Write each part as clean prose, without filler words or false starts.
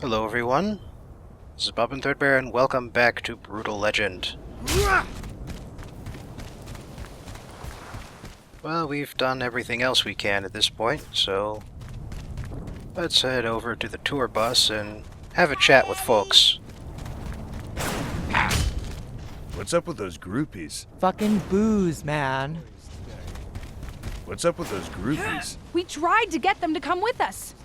Hello everyone, this is Bob and Threadbare and welcome back to Brütal Legend. Well, we've done everything else we can at this point, so let's head over to the tour bus and have a chat with folks. What's up with those groupies? Fucking booze, man. What's up with those groupies? We tried to get them to come with us.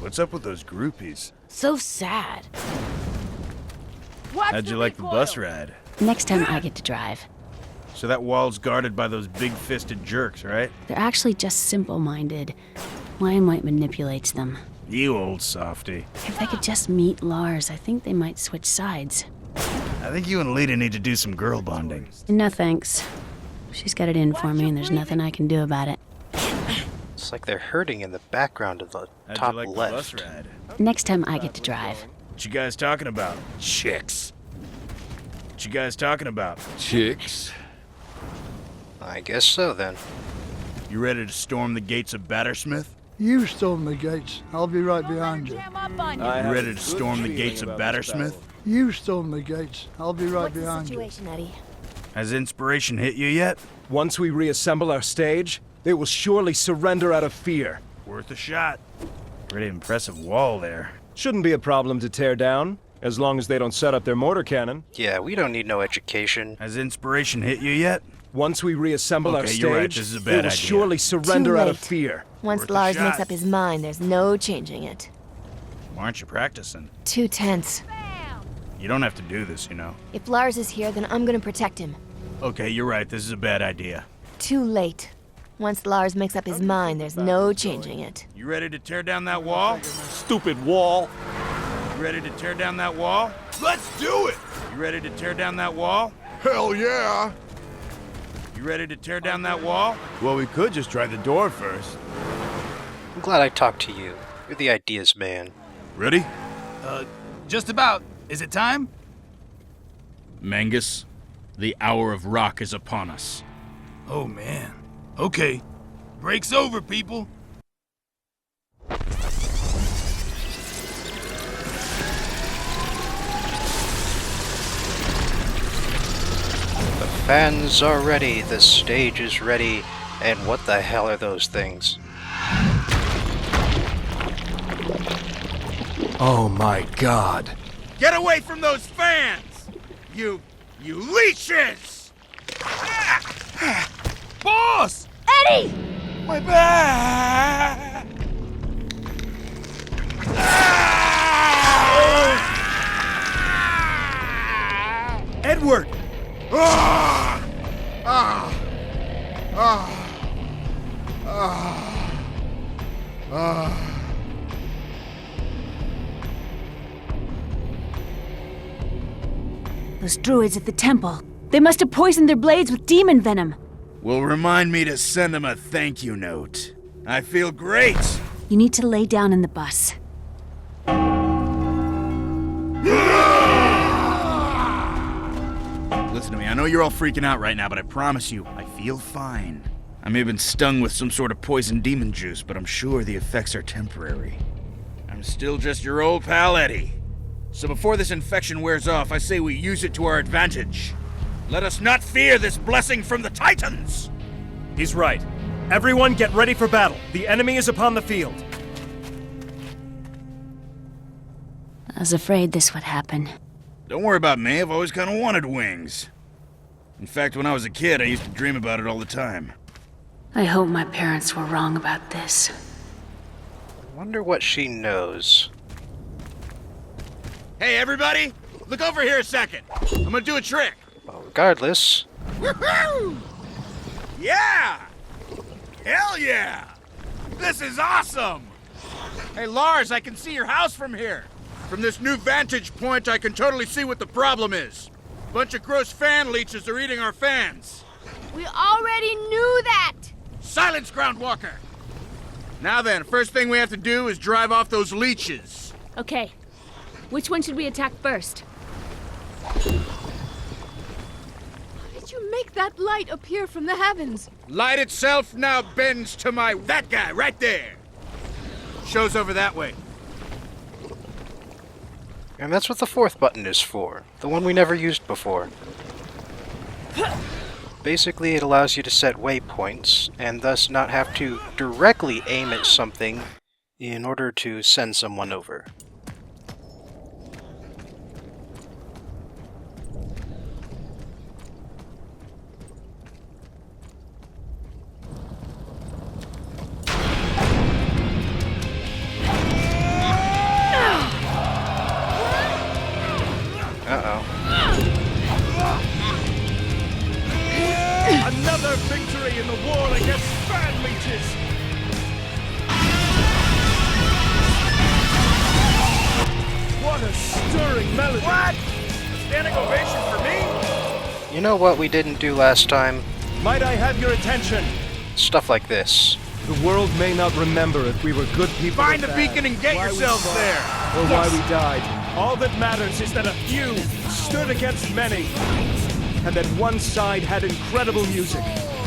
What's up with those groupies? So sad. How'd you like the bus ride? Next time I get to drive. So that wall's guarded by those big-fisted jerks, right? They're actually just simple-minded. Limelight manipulates them. You old softy. If they could just meet Lars, I think they might switch sides. I think you and Lita need to do some girl bonding. No thanks. She's got it in for me and there's nothing I can do about it. It's like they're hurting in the background of the How'd top you like left. the bus ride? Next time I get to drive. What you guys talking about? Chicks. What you guys talking about? Chicks. I guess so then. You ready to storm the gates of Battersmith? You storm the gates. I'll be right behind you. You ready to storm the gates of Battersmith? You storm the gates. I'll be right behind you. What's the situation, Eddie? Has inspiration hit you yet? Once we reassemble our stage, they will surely surrender out of fear. Worth a shot. Pretty impressive wall there. Shouldn't be a problem to tear down, as long as they don't set up their mortar cannon. Yeah, we don't need no education. Has inspiration hit you yet? Once we reassemble our Okay, stage, you're right, this is a bad they will idea. surely surrender out of late. fear. Once Worth a Lars shot. makes up his mind, there's no changing it. Why aren't you practicing? Too tense. You don't have to do this, you know. If Lars is here, then I'm gonna protect him. Okay, you're right, this is a bad idea. Too late. Once Lars makes up his mind, there's no changing it. You ready to tear down that wall? Stupid wall. You ready to tear down that wall? Let's do it! You ready to tear down that wall? Hell yeah! You ready to tear down that wall? Well, we could just try the door first. I'm glad I talked to you. You're the ideas man. Ready? Just about. Is it time? Mangus, the hour of rock is upon us. Oh, man. Okay. Break's over, people. The fans are ready, the stage is ready, and what the hell are those things? Oh my god. Get away from those fans! You leeches! Boss! Eddie! My back! Edward! Ah! Ah! Ah! Ah! Ah! Those druids at the temple. They must have poisoned their blades with demon venom. Will remind me to send him a thank you note. I feel great! You need to lay down in the bus. Listen to me, I know you're all freaking out right now, but I promise you, I feel fine. I may have been stung with some sort of poison demon juice, but I'm sure the effects are temporary. I'm still just your old pal Eddie. So before this infection wears off, I say we use it to our advantage. Let us not fear this blessing from the Titans! He's right. Everyone get ready for battle. The enemy is upon the field. I was afraid this would happen. Don't worry about me, I've always kind of wanted wings. In fact, when I was a kid, I used to dream about it all the time. I hope my parents were wrong about this. Wonder what she knows. Hey, everybody! Look over here a second. I'm gonna do a trick. Well, regardless, Woohoo! Yeah! Hell yeah! This is awesome! Hey, Lars, I can see your house from here. From this new vantage point, I can totally see what the problem is. Bunch of gross fan leeches are eating our fans. We already knew that! Silence, Groundwalker! Now then, first thing we have to do is drive off those leeches. Okay. Which one should we attack first? How did you make that light appear from the heavens? Light itself now bends to my... That guy, right there! Show's over that way. And that's what the fourth button is for, the one we never used before. Basically, it allows you to set waypoints, and thus not have to directly aim at something in order to send someone over. Another victory in the war against bad leeches! What a stirring melody! What? A standing ovation for me? You know what we didn't do last time? Might I have your attention? Stuff like this. The world may not remember if we were good people. Find the beacon and get yourselves there! Or why we died. All that matters is that a few stood against many. And that one side had incredible music,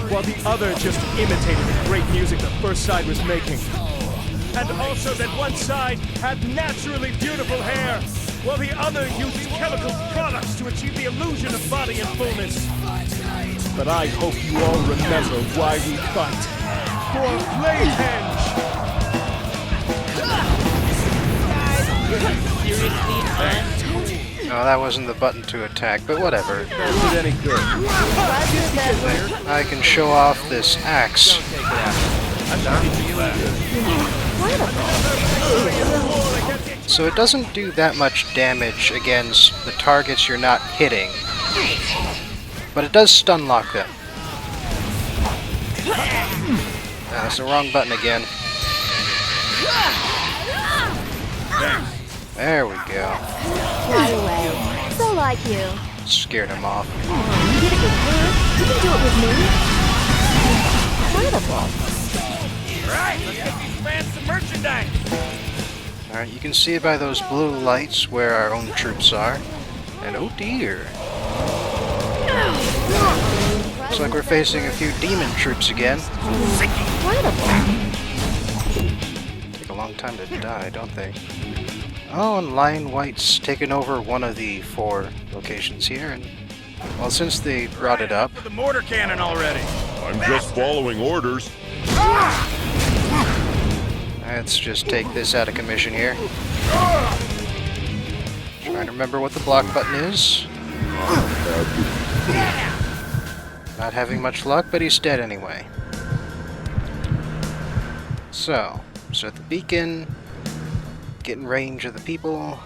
while the other just imitated the great music the first side was making. And also that one side had naturally beautiful hair, while the other used chemical products to achieve the illusion of body and fullness. But I hope you all remember why we fight. For Bladehenge! Oh, that wasn't the button to attack, but whatever. Is it any good? I can show off this axe. So it doesn't do that much damage against the targets you're not hitting, but it does stun lock them. That's the wrong button again. There we go. Fly away. So like you. Scared him off. You did it with her. You can do it with me. Incredible. Alright, let's get these fans some merchandise! Alright, you can see it by those blue lights where our own troops are. And oh dear. Looks like we're facing a few demon troops again. Incredible. Take a long time to die, don't they? Oh, and Lion White's taken over one of the 4 locations here, and well, since they brought it up, The mortar cannon already! I'm just following orders. let's just take this out of commission here. Trying to remember what the block button is. Not having much luck, but he's dead anyway. So at the beacon, get in range of the people.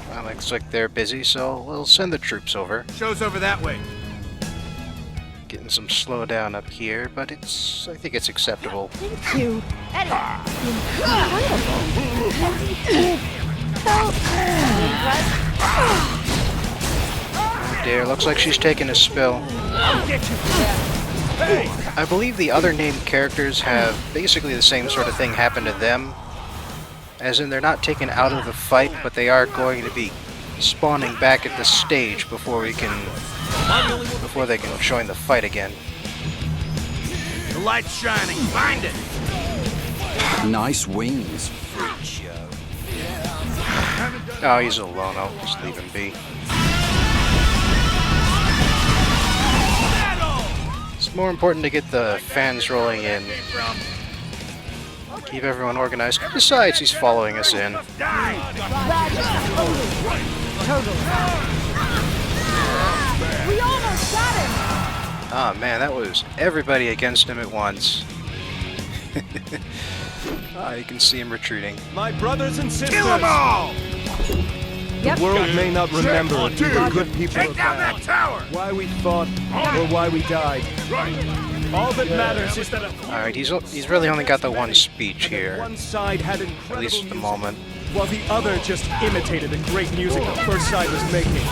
Well, looks like they're busy, so we'll send the troops over. Show's over that way. Getting some slowdown up here, but I think it's acceptable. Thank you. Eddie. Incredible. Oh dear, looks like she's taking a spill. I'll get you for that. Hey! I believe the other named characters have basically the same sort of thing happen to them. As in, they're not taken out of the fight, but they are going to be spawning back at the stage before they can join the fight again. The light's shining. Find it! Nice wings, freak show. Oh, he's alone. I'll just leave him be. It's more important to get the fans rolling in. Keep everyone organized. Besides, he's following us in. We almost got him. Ah, man, that was everybody against him at once. You can see him retreating. My brothers and sisters! Kill them all! The world may not remember if we were good people or Take down bad. that tower! Why we fought or why we died. All that matters is that Alright, he's really only got the one speech here. one side had At incredible least at the music, moment. while the other just imitated the great music the first side was making.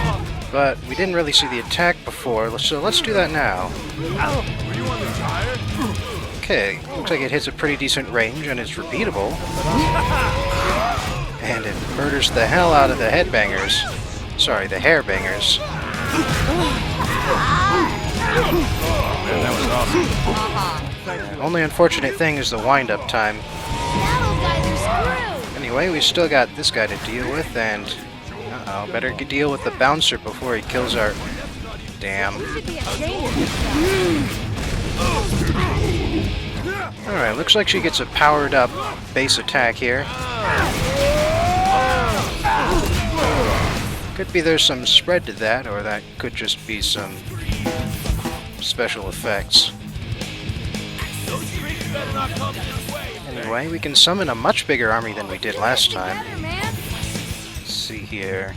But we didn't really see the attack before, so let's do that now. Were you on the tire? Okay, looks like it hits a pretty decent range and it's repeatable. And it murders the hell out of the headbangers. Sorry, the hairbangers. That was awesome. Only unfortunate thing is the wind-up time. Now those guys are screwed. Anyway, we still got this guy to deal with, and Oh, better deal with the bouncer before he kills our... Damn. Alright, looks like she gets a powered up base attack here. Could be there's some spread to that, or that could just be some special effects. Anyway, we can summon a much bigger army than we did last time. Let's see here.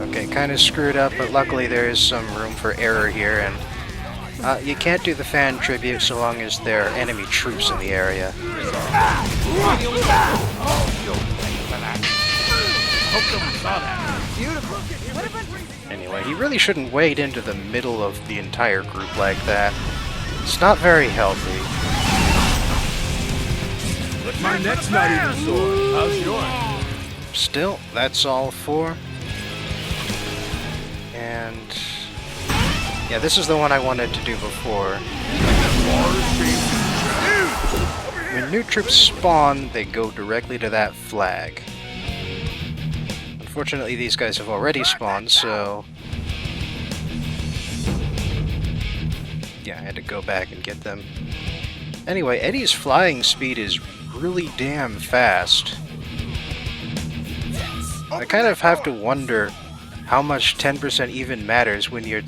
Okay, kind of screwed up, but luckily there is some room for error here, and you can't do the fan tribute so long as there are enemy troops in the area. Anyway, he really shouldn't wade into the middle of the entire group like that. It's not very healthy. My neck's not even sore. How's yours? Still, that's all four. And... yeah, this is the one I wanted to do before. When new troops spawn, they go directly to that flag. Unfortunately, these guys have already spawned, so... yeah, I had to go back and get them. Anyway, Eddie's flying speed is really damn fast. I kind of have to wonder how much 10% even matters when you're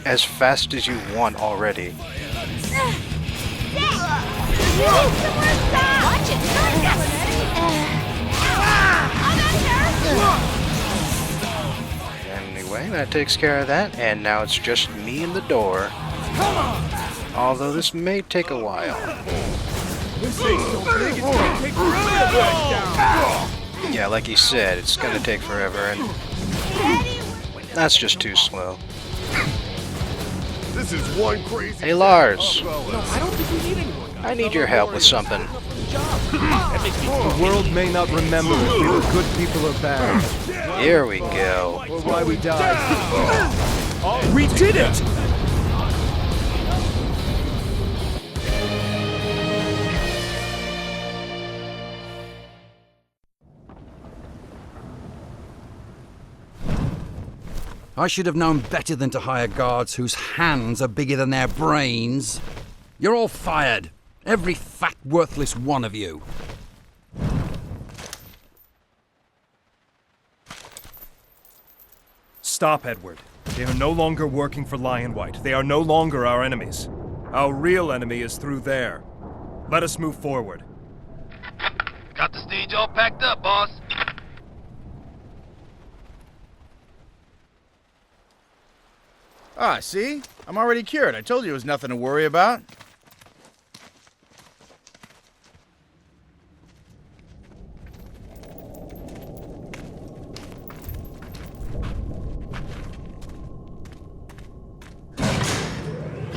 as fast as you want already. Anyway, that takes care of that, and now it's just me and the door. Although this may take a while. Yeah, like he said, it's gonna take forever, and that's just too slow. This is one crazy... Hey Lars, I need your help with something. The world may not remember if we were good people or bad. Here we go. Or why we died. We did it! I should have known better than to hire guards whose hands are bigger than their brains. You're all fired. Every fat, worthless one of you. Stop, Edward. They are no longer working for Lion White. They are no longer our enemies. Our real enemy is through there. Let us move forward. Got the stage all packed up, boss. Ah, see? I'm already cured. I told you it was nothing to worry about.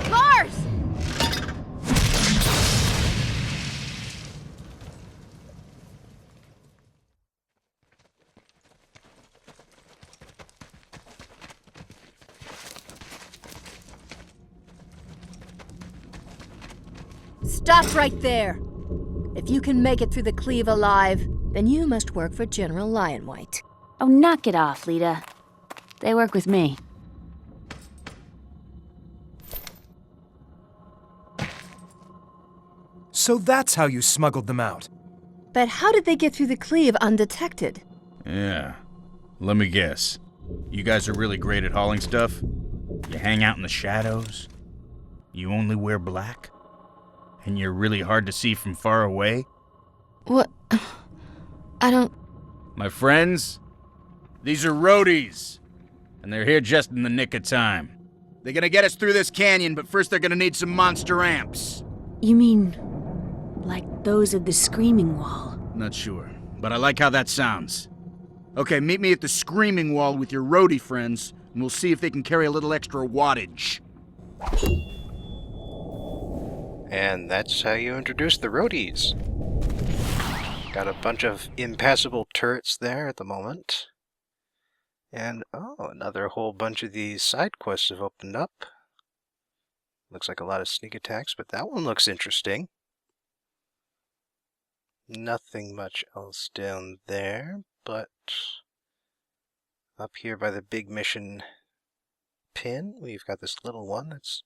Lars! Stop right there! If you can make it through the cleave alive, then you must work for General Lion White. Oh, knock it off, Lita. They work with me. So that's how you smuggled them out. But how did they get through the cleave undetected? Yeah. Let me guess. You guys are really great at hauling stuff? You hang out in the shadows? You only wear black? And you're really hard to see from far away? What? I don't... My friends, these are roadies. And they're here just in the nick of time. They're gonna get us through this canyon, but first they're gonna need some monster amps. You mean, like those of the Screaming Wall? Not sure, but I like how that sounds. Okay, meet me at the Screaming Wall with your roadie friends, and we'll see if they can carry a little extra wattage. And that's how you introduce the roadies. Got a bunch of impassable turrets there at the moment. And, oh, another whole bunch of these side quests have opened up. Looks like a lot of sneak attacks, but that one looks interesting. Nothing much else down there, but up here by the big mission pin, we've got this little one. It's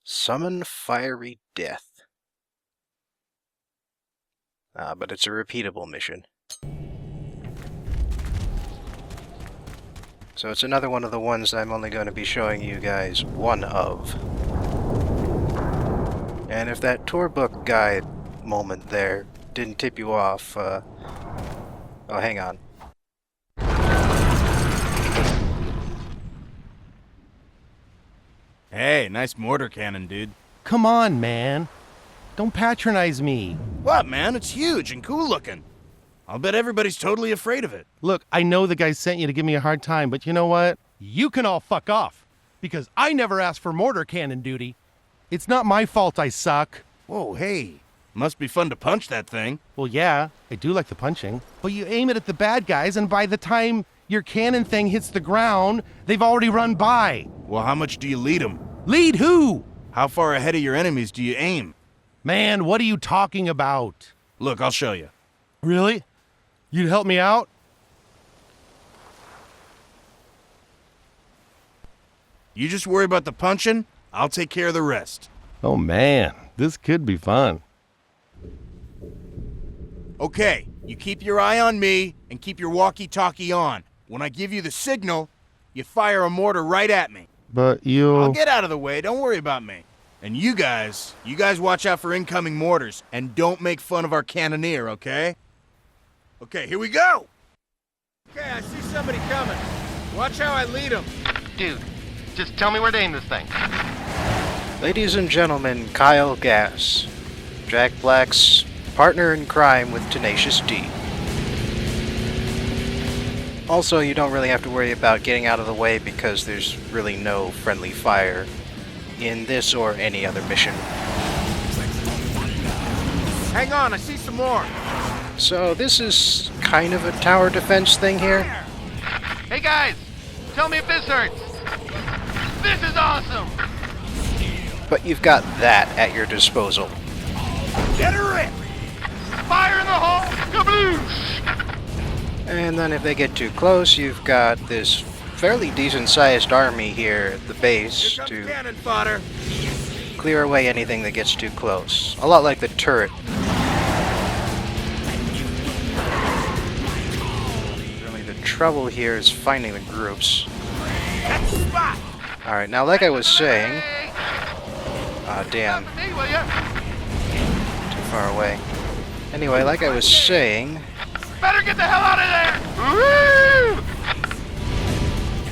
Summon Fiery Death. But it's a repeatable mission. So it's another one of the ones I'm only going to be showing you guys one of. And if that tour book guide moment there didn't tip you off, oh, hang on. Hey, nice mortar cannon, dude. Come on, man. Don't patronize me. What, man? It's huge and cool looking. I'll bet everybody's totally afraid of it. Look, I know the guy sent you to give me a hard time, but you know what? You can all fuck off. Because I never asked for mortar cannon duty. It's not my fault I suck. Whoa, hey. Must be fun to punch that thing. Well, yeah, I do like the punching. But you aim it at the bad guys, and by the time your cannon thing hits the ground, they've already run by. Well, how much do you lead them? Lead who? How far ahead of your enemies do you aim? Man, what are you talking about? Look, I'll show you. Really? You'd help me out? You just worry about the punching, I'll take care of the rest. Oh man, this could be fun. Okay, you keep your eye on me and keep your walkie-talkie on. When I give you the signal, you fire a mortar right at me. But you'll... I'll get out of the way, don't worry about me. And you guys watch out for incoming mortars and don't make fun of our cannoneer, okay? Okay, here we go! Okay, I see somebody coming. Watch how I lead them. Dude, just tell me where to aim this thing. Ladies and gentlemen, Kyle Gass, Jack Black's partner in crime with Tenacious D. Also, you don't really have to worry about getting out of the way because there's really no friendly fire in this or any other mission. Hang on, I see some more. So this is kind of a tower defense thing here. Hey guys, tell me if this hurts. This is awesome! But you've got that at your disposal. Get her in! Fire in the hole! Kabloosh! And then if they get too close, you've got this fairly decent-sized army here at the base to cannon fodder. clear away anything that gets too close. A lot like the turret. Really, the trouble here is finding the groups. Alright, now like I was saying... damn. Too far away. Anyway, like I was saying... Better get the hell out of there! Woo!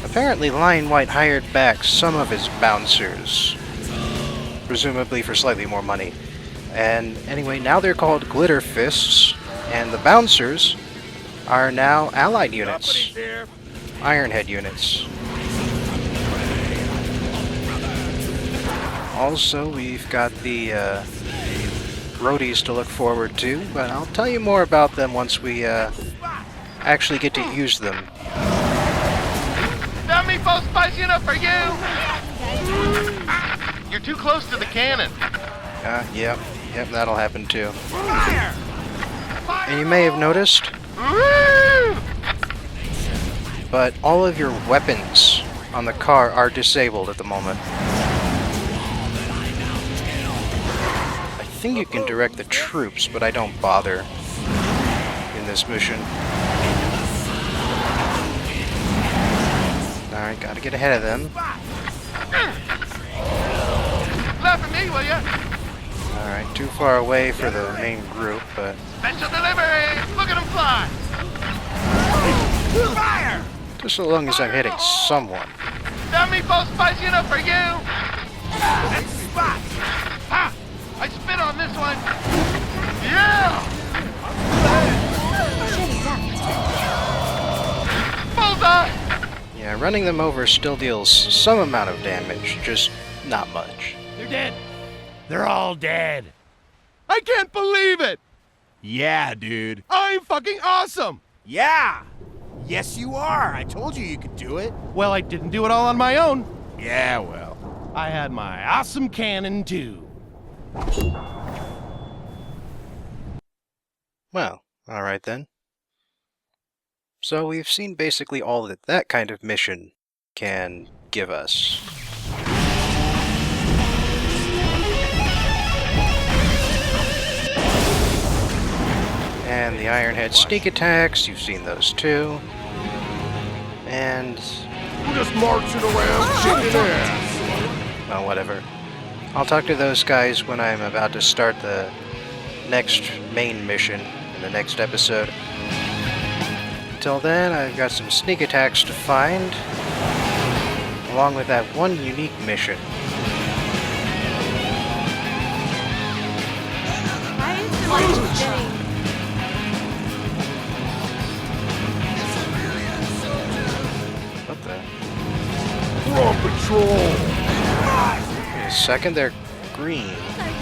Apparently Lion White hired back some of his bouncers. Presumably for slightly more money. And anyway, now they're called Glitter Fists, and the bouncers are now allied units. Ironhead units. Also, we've got the roadies to look forward to, but I'll tell you more about them once we actually get to use them. That meatball's spicy enough for you! You're too close to the cannon. Yep, that'll happen too. And you may have noticed, but all of your weapons on the car are disabled at the moment. I think you can direct the troops, but I don't bother in this mission. Alright, gotta get ahead of them. Laugh at me, will ya? Alright, too far away for the main group, but... Special delivery! Look at him fly! Fire! just so long as I'm hitting someone. That meatball's spicy enough for you! Spot! Ha! I spit on this one! Yeah! Bullseye! Yeah, running them over still deals some amount of damage, just not much. They're dead. They're all dead. I can't believe it! Yeah, dude. I'm fucking awesome! Yeah! Yes, you are. I told you could do it. Well, I didn't do it all on my own. Yeah, well. I had my awesome cannon, too. Well, alright then. So we've seen basically all that that kind of mission can give us. And the Ironhead sneak attacks, you've seen those too. And... we're just marching around kicking ass. well, whatever. I'll talk to those guys when I'm about to start the next main mission in the next episode. Until then, I've got some sneak attacks to find, along with that one unique mission. What the? We're on patrol. Wait a second, they're green.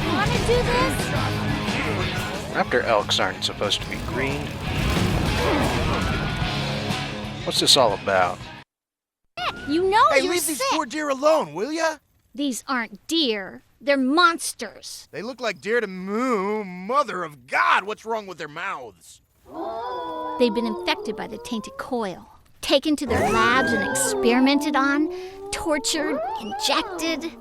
Wanna do this? Raptor elks aren't supposed to be green. What's this all about? You know Hey, you're leave sick. these poor deer alone, will ya? These aren't deer. They're monsters. They look like deer to moo. Mother of God, what's wrong with their mouths? They've been infected by the tainted coil, taken to their labs and experimented on, tortured, injected,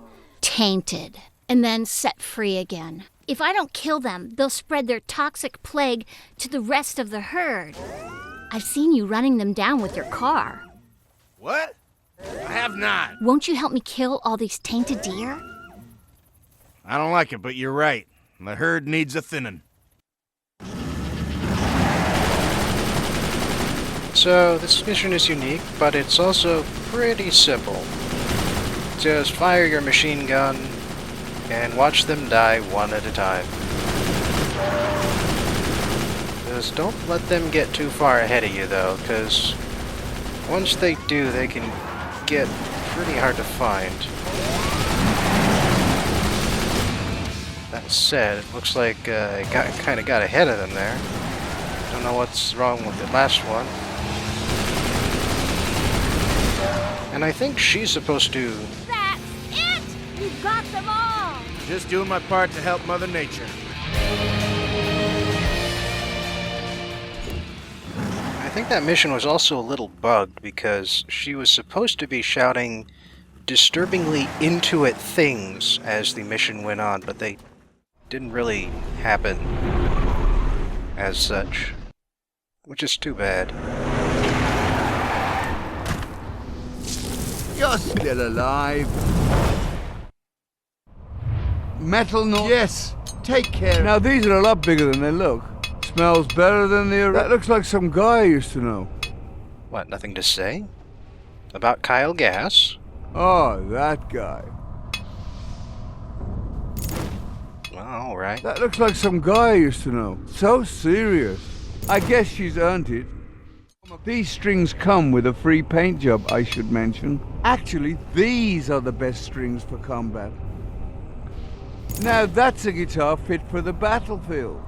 tainted, and then set free again. If I don't kill them, they'll spread their toxic plague to the rest of the herd. I've seen you running them down with your car. What? I have not. Won't you help me kill all these tainted deer? I don't like it, but you're right. The herd needs a thinning. So, this mission is unique, but it's also pretty simple. Just fire your machine gun and watch them die one at a time. Just don't let them get too far ahead of you, though, because once they do, they can get pretty hard to find. That said, it looks like it kind of got ahead of them there. Don't know what's wrong with the last one. And I think she's supposed to... That's it! You got them all! Just doing my part to help Mother Nature. I think that mission was also a little bugged because she was supposed to be shouting disturbingly into it things as the mission went on, but they didn't really happen as such, which is too bad. You're still alive. Metal noise. Yes, take care. Now these are a lot bigger than they look. Smells better than the... That looks like some guy I used to know. What, nothing to say? About Kyle Gass? Oh, that guy. Well, alright. That looks like some guy I used to know. So serious. I guess she's earned it. These strings come with a free paint job, I should mention. Actually, these are the best strings for combat. Now that's a guitar fit for the battlefield.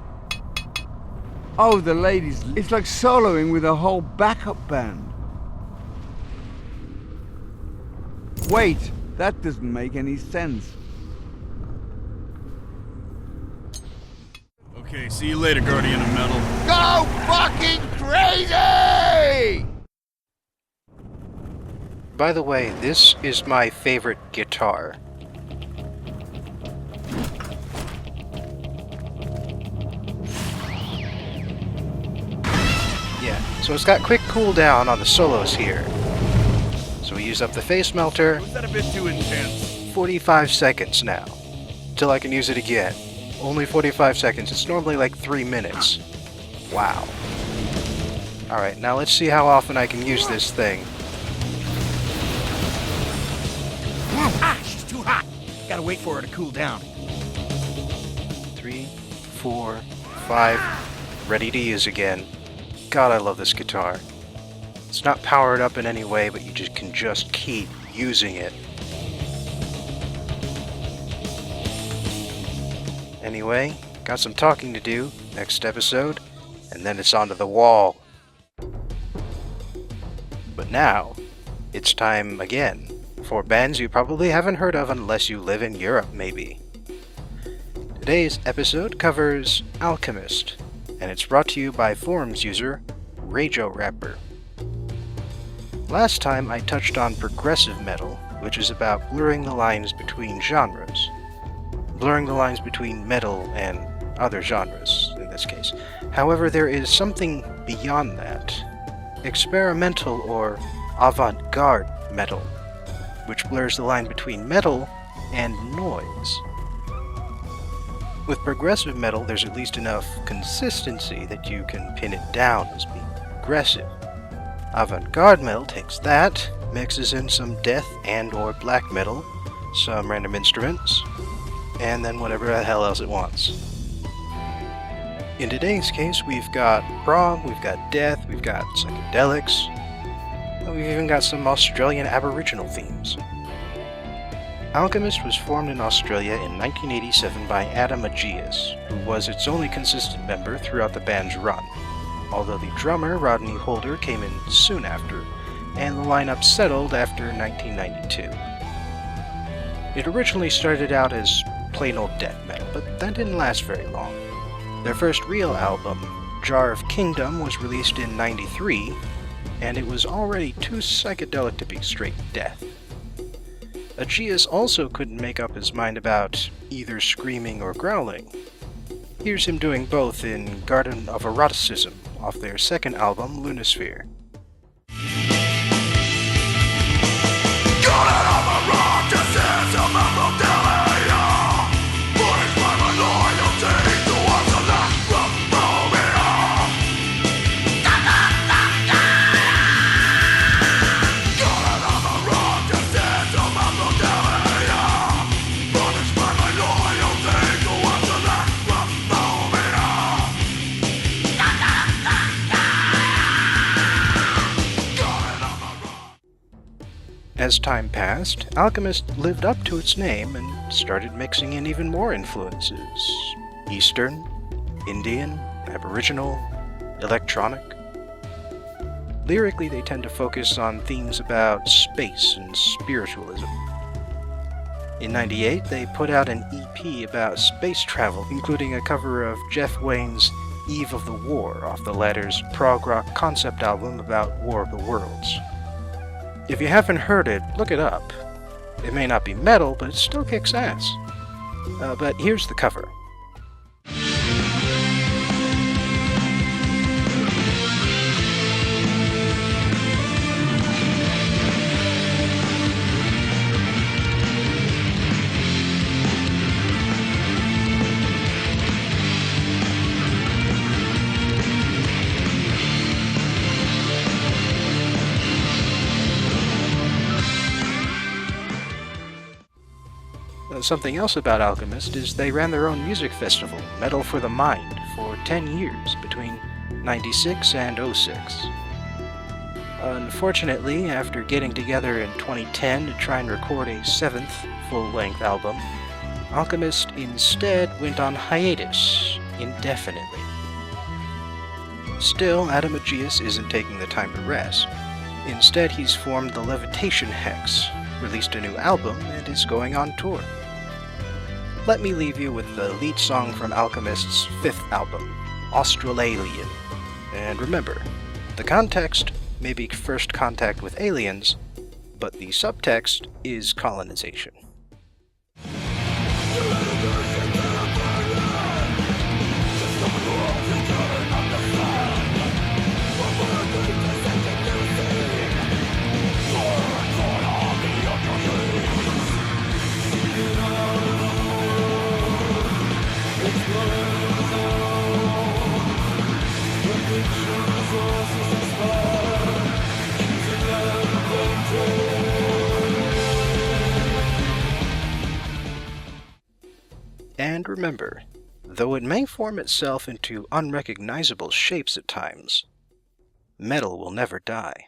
Oh, the ladies, it's like soloing with a whole backup band. Wait, that doesn't make any sense. Okay, see you later, Guardian of Metal. Go fucking crazy! By the way, this is my favorite guitar. Yeah, so it's got quick cooldown on the solos here. So we use up the face melter. Was that a bit too intense? 45 seconds now, till I can use it again. Only 45 seconds. It's normally like 3 minutes. Wow. Alright, now let's see how often I can use this thing. Ah, she's too hot. Gotta wait for her to cool down. 3, 4, 5. Ready to use again. God, I love this guitar. It's not powered up in any way, but you just can just keep using it. Anyway, got some talking to do next episode, and then it's onto the wall. But now, it's time again for bands you probably haven't heard of unless you live in Europe, maybe. Today's episode covers Alchemist, and it's brought to you by forums user Rajo Rapper. Last time I touched on progressive metal, which is about blurring the lines between genres. Blurring the lines between metal and other genres, in this case. However, there is something beyond that. Experimental or avant-garde metal, which blurs the line between metal and noise. With progressive metal, there's at least enough consistency that you can pin it down as being progressive. Avant-garde metal takes that, mixes in some death and or black metal, some random instruments, and then whatever the hell else it wants. In today's case, we've got prog, we've got death, we've got psychedelics, and we've even got some Australian Aboriginal themes. Alchemist was formed in Australia in 1987 by Adam Agius, who was its only consistent member throughout the band's run, although the drummer, Rodney Holder, came in soon after, and the lineup settled after 1992. It originally started out as plain old death metal, but that didn't last very long. Their first real album, Jar of Kingdom, was released in '93, and it was already too psychedelic to be straight death. Agius also couldn't make up his mind about either screaming or growling. Here's him doing both in Garden of Eroticism, off their second album, Lunasphere. As time passed, Alchemist lived up to its name and started mixing in even more influences. Eastern, Indian, Aboriginal, electronic. Lyrically, they tend to focus on themes about space and spiritualism. In '98, they put out an EP about space travel, including a cover of Jeff Wayne's Eve of the War off the latter's prog rock concept album about War of the Worlds. If you haven't heard it, look it up. It may not be metal, but it still kicks ass. But here's the cover. Something else about Alchemist is they ran their own music festival, Metal for the Mind, for 10 years, between '96 and '06. Unfortunately, after getting together in 2010 to try and record a 7th full-length album, Alchemist instead went on hiatus indefinitely. Still, Adam Agius isn't taking the time to rest. Instead, he's formed the Levitation Hex, released a new album, and is going on tour. Let me leave you with the lead song from Alchemist's 5th album, Australalian. And remember, the context may be first contact with aliens, but the subtext is colonization. And remember, though it may form itself into unrecognizable shapes at times, metal will never die.